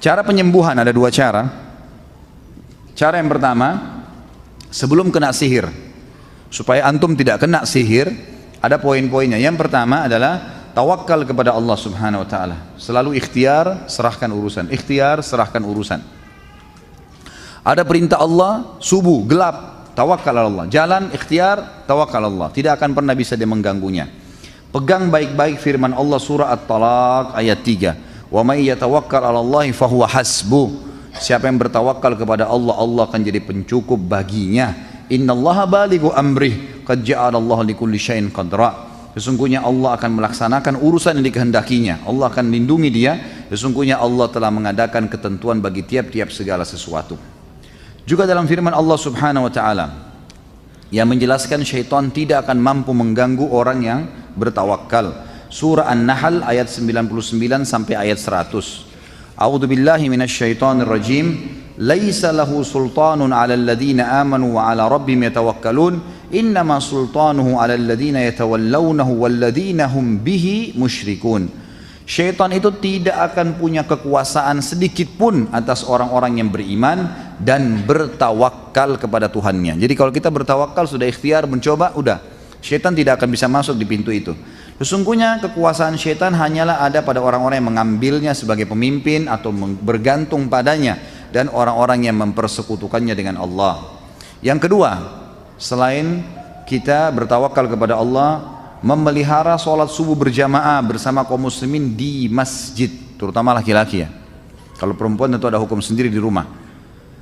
Cara penyembuhan ada dua cara. Cara yang pertama, sebelum kena sihir, supaya antum tidak kena sihir, ada poin-poinnya. Yang pertama adalah tawakal kepada Allah Subhanahu wa taala. Selalu ikhtiar, serahkan urusan. Ikhtiar, serahkan urusan. Ada perintah Allah, subuh, gelap, tawakal Allah. Jalan, ikhtiar, tawakal Allah. Tidak akan pernah bisa dia mengganggunya. Pegang baik-baik firman Allah surah At-Talaq ayat 3. Wa may yatawakkal 'ala Allahi fahuwa hasbuh. Siapa yang bertawakal kepada Allah, Allah akan jadi pencukup baginya. Innallaha balighu amrih, qad ja'alallahu likulli syai'in qadra. Sesungguhnya Allah akan melaksanakan urusan yang dikehendakinya. Allah akan lindungi dia. Sesungguhnya Allah telah mengadakan ketentuan bagi tiap-tiap segala sesuatu. Juga dalam firman Allah Subhanahu wa taala yang menjelaskan syaitan tidak akan mampu mengganggu orang yang bertawakal. Surah An-Nahl ayat 99 sampai ayat 100. A'udzu billahi minasyaitonir rajim. Laisa lahu sultanun 'alal ladzina amanu wa 'ala rabbihim yatawakkalun. Innama sultanuhu 'alal ladzina yatawallawnahu wal ladzina hum bihi musyrikun. Syaitan itu tidak akan punya kekuasaan sedikit pun atas orang-orang yang beriman dan bertawakal kepada Tuhannya. Jadi kalau kita bertawakal, sudah ikhtiar, mencoba, udah. Syaitan tidak akan bisa masuk di pintu itu. Sesungguhnya kekuasaan syaitan hanyalah ada pada orang-orang yang mengambilnya sebagai pemimpin atau bergantung padanya, dan orang-orang yang mempersekutukannya dengan Allah. Yang kedua, selain kita bertawakal kepada Allah, memelihara sholat subuh berjamaah bersama kaum muslimin di masjid, terutama laki-laki ya. Kalau perempuan tentu ada hukum sendiri di rumah.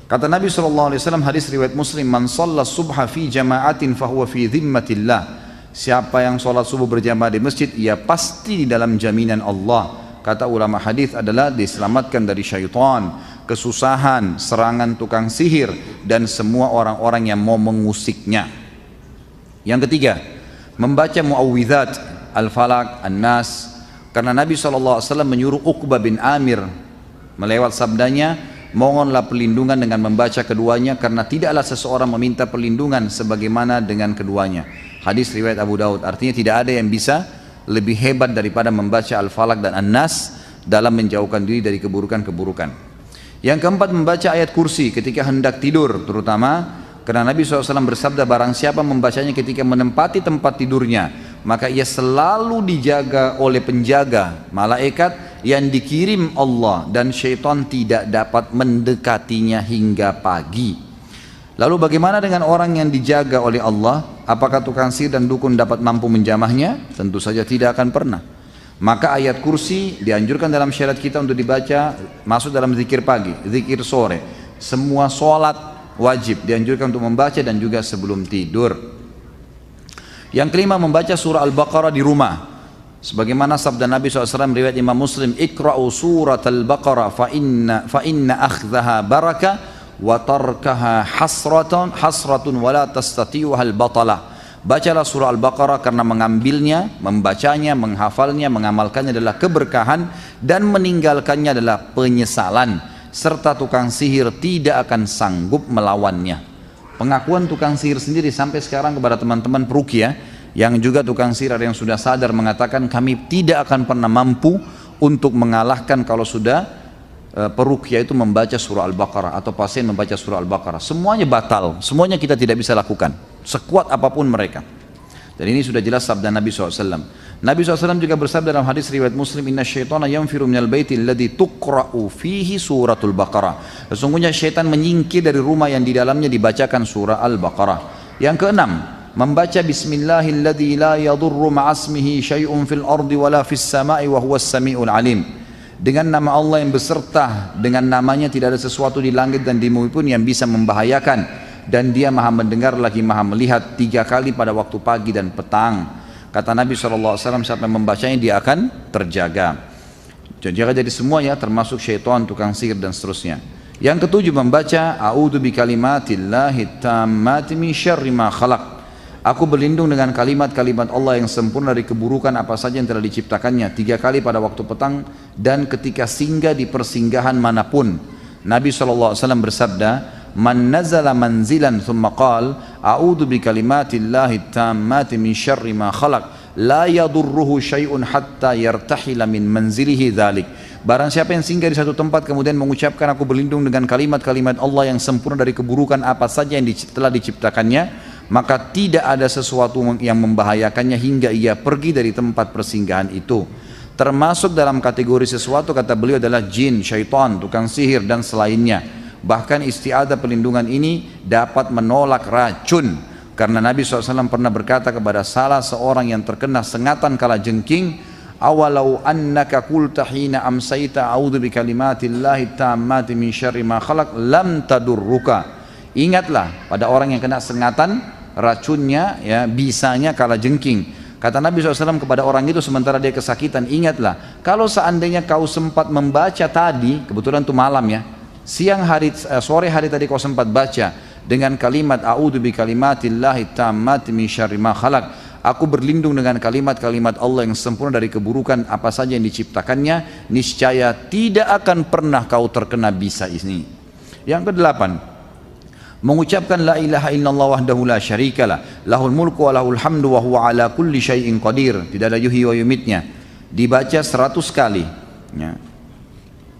Kata Nabi SAW, hadis riwayat Muslim, man shalla subha fi jama'atin fahuwa fi dhimmatillah. Siapa yang sholat subuh berjamaah di masjid, ia pasti di dalam jaminan Allah. Kata ulama hadis adalah diselamatkan dari syaitan, kesusahan, serangan tukang sihir, dan semua orang-orang yang mau mengusiknya. Yang ketiga, membaca muawwidzat Al-Falaq, An-Nas, karena Nabi SAW menyuruh Uqbah bin Amir melewat sabdanya, mohonlah perlindungan dengan membaca keduanya, karena tidaklah seseorang meminta perlindungan sebagaimana dengan keduanya. Hadis riwayat Abu Daud. Artinya tidak ada yang bisa lebih hebat daripada membaca Al-Falaq dan An-Nas dalam menjauhkan diri dari keburukan-keburukan. Yang keempat, membaca ayat kursi ketika hendak tidur, terutama karena Nabi SAW bersabda, barang siapa membacanya ketika menempati tempat tidurnya, maka ia selalu dijaga oleh penjaga malaikat yang dikirim Allah, dan syaitan tidak dapat mendekatinya hingga pagi. Lalu bagaimana dengan orang yang dijaga oleh Allah? Apakah tukang sihir dan dukun dapat mampu menjamahnya? Tentu saja tidak akan pernah. Maka ayat kursi dianjurkan dalam syariat kita untuk dibaca, masuk dalam zikir pagi, zikir sore, semua sholat wajib dianjurkan untuk membaca, dan juga sebelum tidur. Yang kelima, membaca surah Al-Baqarah di rumah. Sebagaimana sabda Nabi SAW riwayat Imam Muslim, ikra'u surat Al-Baqarah fa inna akhdaha barakah wa tarkaha hasratun wa la tastati'uha al-batalah. Bacalah surah Al-Baqarah karena mengambilnya, membacanya, menghafalnya, mengamalkannya adalah keberkahan, dan meninggalkannya adalah penyesalan, serta tukang sihir tidak akan sanggup melawannya. Pengakuan tukang sihir sendiri sampai sekarang kepada teman-teman peruqyah, yang juga tukang sihir yang sudah sadar mengatakan, kami tidak akan pernah mampu untuk mengalahkan kalau sudah peruqyah itu membaca surah Al-Baqarah atau pasien membaca surah Al-Baqarah. Semuanya batal, semuanya kita tidak bisa lakukan, sekuat apapun mereka. Dan ini sudah jelas sabda Nabi SAW. Nabi SAW juga bersabda dalam hadis riwayat Muslim, inna syaitana yanfiru minal baiti alladhi tuqra'u fihi suratul Baqarah. Sesungguhnya syaitan menyingkir dari rumah yang di dalamnya dibacakan surah Al-Baqarah. Yang keenam, membaca bismillahilladzi la yadurru ma'asmihi syai'un fil ardi wala fis sama'i wa huwas sami'ul alim. Dengan nama Allah yang beserta dengan namanya tidak ada sesuatu di langit dan di bumi pun yang bisa membahayakan, dan dia maha mendengar lagi maha melihat, 3 kali pada waktu pagi dan petang. Kata Nabi SAW, siapa yang membacanya dia akan terjaga. Jaga dari semua ya, termasuk syaitan, tukang sihir dan seterusnya. Yang ketujuh, membaca a'udzu bikalimatillahi tammati min syarri ma khalaq. Aku berlindung dengan kalimat-kalimat Allah yang sempurna dari keburukan apa saja yang telah diciptakannya, 3 kali pada waktu petang dan ketika singgah di persinggahan manapun. Nabi SAW bersabda, man nazala manzilan thumma qal a'udzu bikalimatillahi tammati min syarri ma khalaq la yadurruhu syai'un hatta yartahila min manzilihi dzalik. Barang siapa yang singgah di satu tempat kemudian mengucapkan aku berlindung dengan kalimat-kalimat Allah yang sempurna dari keburukan apa saja yang telah diciptakannya, maka tidak ada sesuatu yang membahayakannya hingga ia pergi dari tempat persinggahan itu. Termasuk dalam kategori sesuatu, kata beliau, adalah jin, syaitan, tukang sihir dan selainnya. Bahkan isti'adzah perlindungan ini dapat menolak racun, karena Nabi SAW pernah berkata kepada salah seorang yang terkena sengatan kala jengking, awalau annaka qulta hina amsayta a'udzu bikalimatillahi tammati min syarri ma khalaq lam tadurruka. Ingatlah pada orang yang kena sengatan, racunnya ya bisanya kala jengking. Kata Nabi SAW kepada orang itu sementara dia kesakitan, ingatlah kalau seandainya kau sempat membaca tadi, kebetulan itu malam ya, siang hari, sore hari tadi kau sempat baca dengan kalimat a'udzu bikalimatillahi tammati min syarri ma khalaq, aku berlindung dengan kalimat-kalimat Allah yang sempurna dari keburukan apa saja yang diciptakannya, niscaya tidak akan pernah kau terkena bisa ini. Yang kedelapan, mengucapkan la ilaha illallah wahdahu la syarikalah, lahul mulku wa lahul hamdu wa huwa ala kulli syai'in qadir, tidak ada yuhyi wa yumitnya, dibaca 100 kali ya.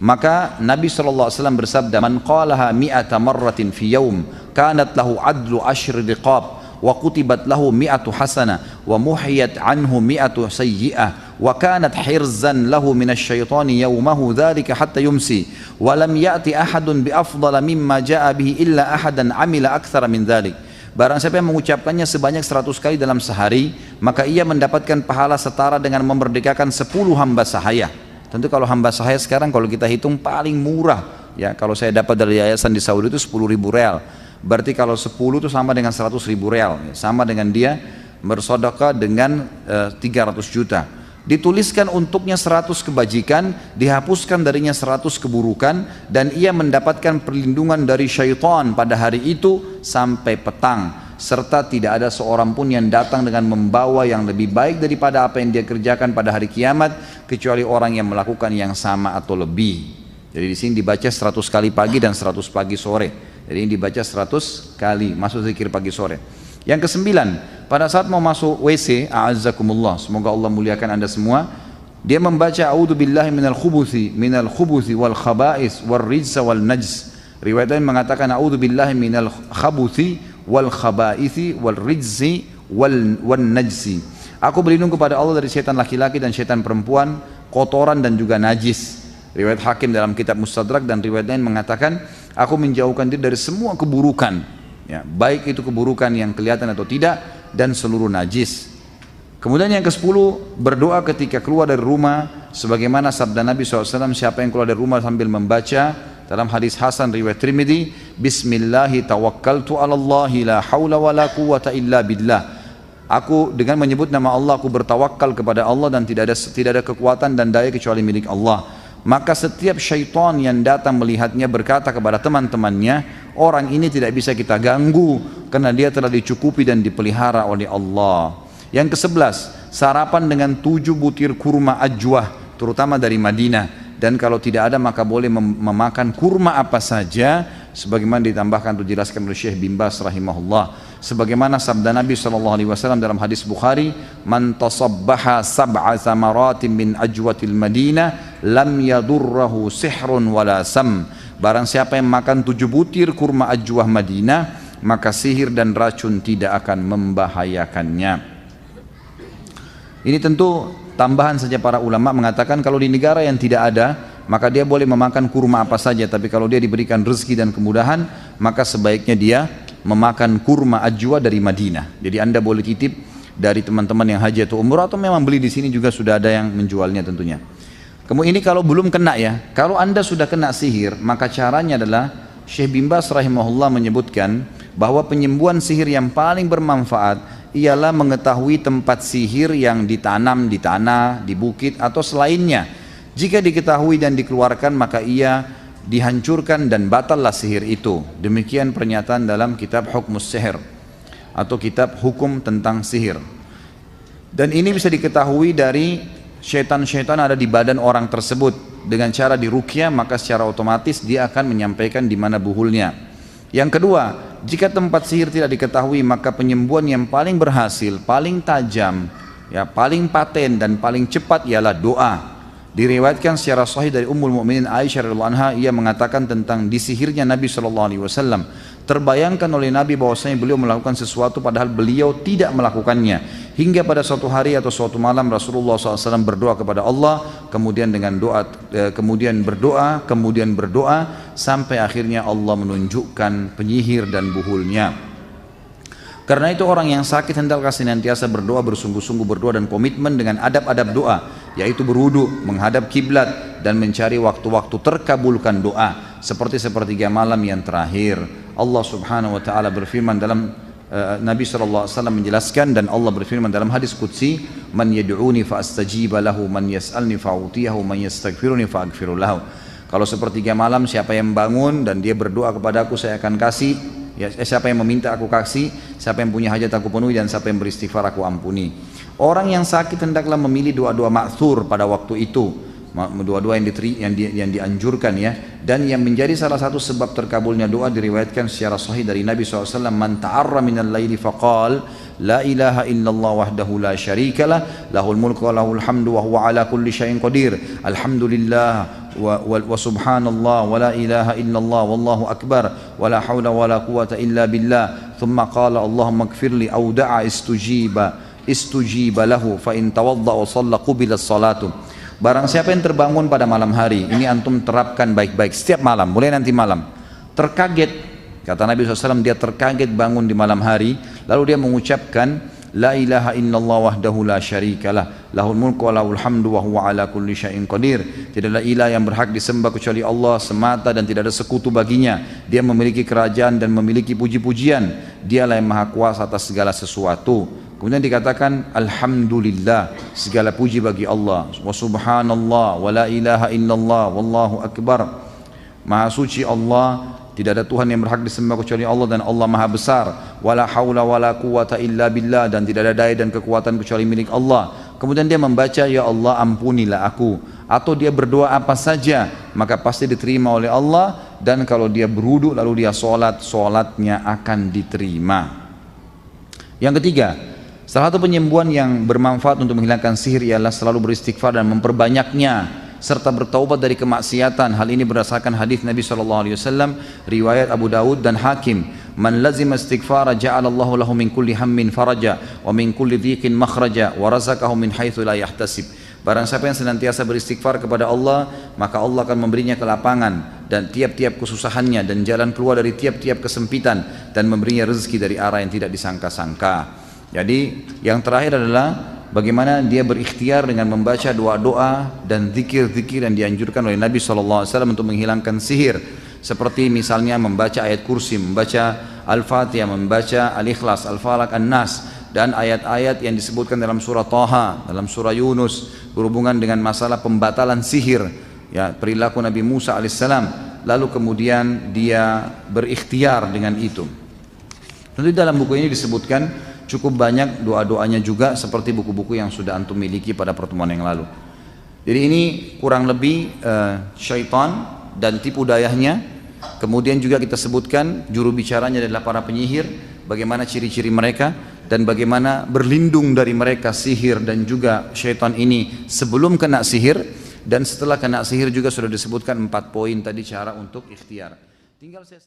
Maka Nabi SAW bersabda, man qalaha mi'ata marratin fi yawm kanat lahu adlu ashri riqab wa kutibat lahu mi'atu hasanah wa muhiyat anhu mi'atu sayyi'ah wa kanat hirzan lahu minasyaitani yawmahu dhalika hatta yumsi wa lam ya'ti ahadun bi afdala mimma ja'a bihi illa ahadan amila akthara min dhalik. Barang siapa yang mengucapkannya sebanyak 100 kali dalam sehari, maka ia mendapatkan pahala setara dengan memerdekakan 10 hamba sahaya. Tentu kalau hamba sahaya sekarang kalau kita hitung paling murah ya, kalau saya dapat dari yayasan di Saudi itu 10.000 real. Berarti kalau 10 itu sama dengan 100.000 real, sama dengan dia bersedekah dengan 300 juta. Dituliskan untuknya 100 kebajikan, dihapuskan darinya 100 keburukan, dan ia mendapatkan perlindungan dari syaitan pada hari itu sampai petang, serta tidak ada seorang pun yang datang dengan membawa yang lebih baik daripada apa yang dia kerjakan pada hari kiamat, kecuali orang yang melakukan yang sama atau lebih. Jadi di sini dibaca 100 kali pagi dan 100 pagi sore. Jadi ini dibaca 100 kali, masuk zikir pagi sore. Yang kesembilan, pada saat mau masuk WC, a'azzakumullah, semoga Allah muliakan anda semua, dia membaca a'udzu billahi minal khubuthi wal khaba'is wal rijsa wal najs. Riwayat lain mengatakan a'udzu billahi minal khabuthi wal khaba'isi wal rijzi wal najsi. Aku berlindung kepada Allah dari setan laki-laki dan setan perempuan, kotoran dan juga najis. Riwayat Hakim dalam kitab Mustadrak, dan riwayat lain mengatakan aku menjauhkan diri dari semua keburukan ya, baik itu keburukan yang kelihatan atau tidak, dan seluruh najis. Kemudian yang ke-10, berdoa ketika keluar dari rumah sebagaimana sabda Nabi SAW, siapa yang keluar dari rumah sambil membaca dalam hadis Hasan riwayat Tirmidzi, bismillahi tawakkaltu ala Allahi la hawla wa la quwwata illa billah. Aku dengan menyebut nama Allah aku bertawakal kepada Allah dan tidak ada kekuatan dan daya kecuali milik Allah. Maka setiap syaitan yang datang melihatnya berkata kepada teman-temannya, orang ini tidak bisa kita ganggu karena dia telah dicukupi dan dipelihara oleh Allah. Yang ke-11, sarapan dengan 7 butir kurma ajwah, terutama dari Madinah. Dan kalau tidak ada maka boleh memakan kurma apa saja, sebagaimana ditambahkan atau dijelaskan oleh Syekh bin Baz rahimahullah. Sebagaimana sabda Nabi SAW dalam hadis Bukhari, man tasabbaha sab'a thamaratin min ajwatil Madinah lam yadurrahu sihrun wala sam. Barang siapa yang makan 7 butir kurma ajwah Madinah, maka sihir dan racun tidak akan membahayakannya. Ini tentu tambahan saja, para ulama mengatakan kalau di negara yang tidak ada maka dia boleh memakan kurma apa saja, tapi kalau dia diberikan rezeki dan kemudahan maka sebaiknya dia memakan kurma ajwa dari Madinah. Jadi anda boleh titip dari teman-teman yang haji atau umrah, atau memang beli di sini juga sudah ada yang menjualnya tentunya. Kemudian ini kalau belum kena ya, kalau anda sudah kena sihir maka caranya adalah Syekh bin Baz rahimahullah menyebutkan bahwa penyembuhan sihir yang paling bermanfaat ialah mengetahui tempat sihir yang ditanam di tanah, di bukit atau selainnya. Jika diketahui dan dikeluarkan maka ia dihancurkan dan batallah sihir itu. Demikian pernyataan dalam kitab Hukmus Sihir atau kitab hukum tentang sihir. Dan ini bisa diketahui dari syaitan-syaitan ada di badan orang tersebut. Dengan cara diruqyah maka secara otomatis dia akan menyampaikan di mana buhulnya. Yang kedua, jika tempat sihir tidak diketahui maka penyembuhan yang paling berhasil, paling tajam, ya paling paten dan paling cepat ialah doa. Diriwayatkan secara sahih dari Ummul Mukminin Aisyah radhiyallahu anha, ia mengatakan tentang disihirnya Nabi SAW. Terbayangkan oleh Nabi bahwasanya beliau melakukan sesuatu padahal beliau tidak melakukannya. Hingga pada suatu hari atau suatu malam Rasulullah SAW berdoa kepada Allah, kemudian berdoa sampai akhirnya Allah menunjukkan penyihir dan buhulnya. Karena itu orang yang sakit hendaklah senantiasa berdoa, bersungguh-sungguh berdoa dan komitmen dengan adab-adab doa, yaitu berwudu, menghadap kiblat dan mencari waktu-waktu terkabulkan doa seperti sepertiga malam yang terakhir. Allah Subhanahu wa taala berfirman dalam Nabi SAW menjelaskan, dan Allah berfirman dalam hadis qudsi, man yad'uni fa astajiba lahu, man yas'alni fa utiyahu, man yastaghfiruni fa aghfiru lahu. Kalau sepertiga malam siapa yang bangun dan dia berdoa kepada aku, saya akan kasih. Ya, siapa yang meminta aku kasih, siapa yang punya hajat aku penuhi, dan siapa yang beristighfar aku ampuni. Orang yang sakit hendaklah memilih doa-doa ma'thur pada waktu itu, doa-doa yang dianjurkan ya, dan yang menjadi salah satu sebab terkabulnya doa diriwayatkan secara sahih dari Nabi SAW, man ta'arra minal laili faqal la ilaha illallah wahdahu la syarikalah lahul mulku wa lahul hamdu wa huwa ala kulli syai'in qadir, alhamdulillah wa subhanallah wa la ilaha illallah wallahu akbar wa la hawla wa la quwata illa billah, thumma qala Allahumma ighfirli aw da'a istujiba lahu fa in tawadda wa shalla qubila salatu. Barang siapa yang terbangun pada malam hari, ini antum terapkan baik-baik setiap malam, mulai nanti malam, terkaget, kata Nabi SAW, dia terkaget bangun di malam hari, lalu dia mengucapkan la ilaha illallah wahdahu la syarikalah lahul mulku wa lahul hamdu wa huwa ala kulli syai'in qadir. Tidaklah ilah yang berhak disembah kecuali Allah semata dan tidak ada sekutu baginya. Dia memiliki kerajaan dan memiliki puji-pujian. Dialah yang maha kuasa atas segala sesuatu. Kemudian dikatakan alhamdulillah, segala puji bagi Allah, wa subhanallah wa la ilaha illallah wallahu akbar. Maha suci Allah, tidak ada Tuhan yang berhak disembah kecuali Allah, dan Allah maha besar. Wala haula wala quwata illa billah, dan tidak ada daya dan kekuatan kecuali milik Allah. Kemudian dia membaca ya Allah ampunilah aku, atau dia berdoa apa saja maka pasti diterima oleh Allah. Dan kalau dia berwudu lalu dia sholat, sholatnya akan diterima. Yang ketiga, salah satu penyembuhan yang bermanfaat untuk menghilangkan sihir ialah selalu beristighfar dan memperbanyaknya, serta bertaubat dari kemaksiatan. Hal ini berdasarkan hadis Nabi SAW riwayat Abu Dawud dan Hakim, man lazima istighfara ja'alallahu lahu min kulli hammin faraja wa min kulli dhiqin makhraja wa razaqahu min haitsu la yahtasib. Barang siapa yang senantiasa beristighfar kepada Allah, maka Allah akan memberinya kelapangan dan tiap-tiap kesusahannya, dan jalan keluar dari tiap-tiap kesempitan, dan memberinya rezeki dari arah yang tidak disangka-sangka. Jadi yang terakhir adalah bagaimana dia berikhtiar dengan membaca doa-doa dan zikir-zikir yang dianjurkan oleh Nabi SAW untuk menghilangkan sihir. Seperti misalnya membaca ayat kursi, membaca Al-Fatihah, membaca Al-Ikhlas, Al-Falaq, An-Nas, dan ayat-ayat yang disebutkan dalam surah Taha, dalam surah Yunus, berhubungan dengan masalah pembatalan sihir, ya, perilaku Nabi Musa alaihissalam. Lalu kemudian dia berikhtiar dengan itu. Tentu dalam buku ini disebutkan cukup banyak doa-doanya juga, seperti buku-buku yang sudah antum miliki pada pertemuan yang lalu. Jadi ini kurang lebih syaitan dan tipu dayanya. Kemudian juga kita sebutkan juru bicaranya adalah para penyihir, bagaimana ciri-ciri mereka dan bagaimana berlindung dari mereka sihir dan juga syaitan ini sebelum kena sihir, dan setelah kena sihir juga sudah disebutkan 4 poin tadi cara untuk ikhtiar. Tinggal saya